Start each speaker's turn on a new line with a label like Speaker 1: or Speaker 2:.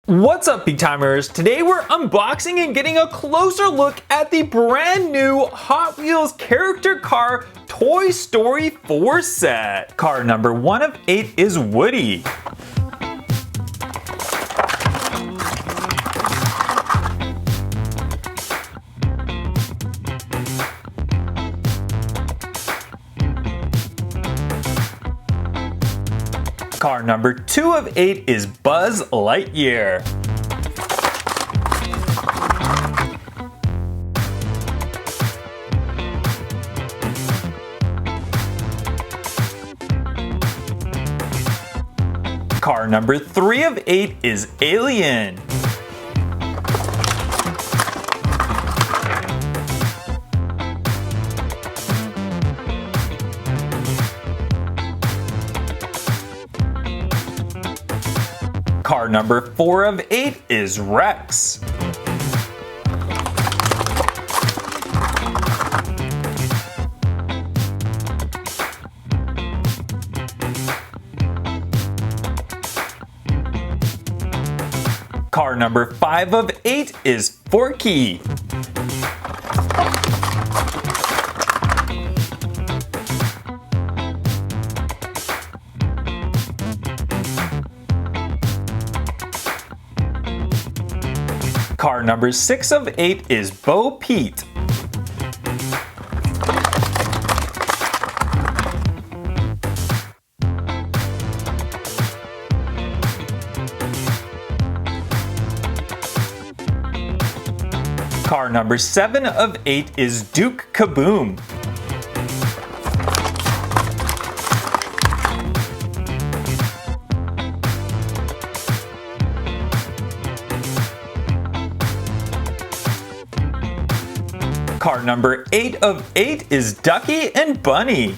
Speaker 1: What's up, Big Timers? Today we're unboxing and getting a closer look at the brand new Hot Wheels character car Toy Story 4 set. Car number 1 of 8 is Woody. Car number 2 of 8 is Buzz Lightyear. Car number 3 of 8 is Alien. Car number 4 of 8 is Rex. Car number 5 of 8 is Forky. Car number 6 of 8 is Bo Peep. Car number 7 of 8 is Duke Kaboom. Car number 8 of 8 is Ducky and Bunny.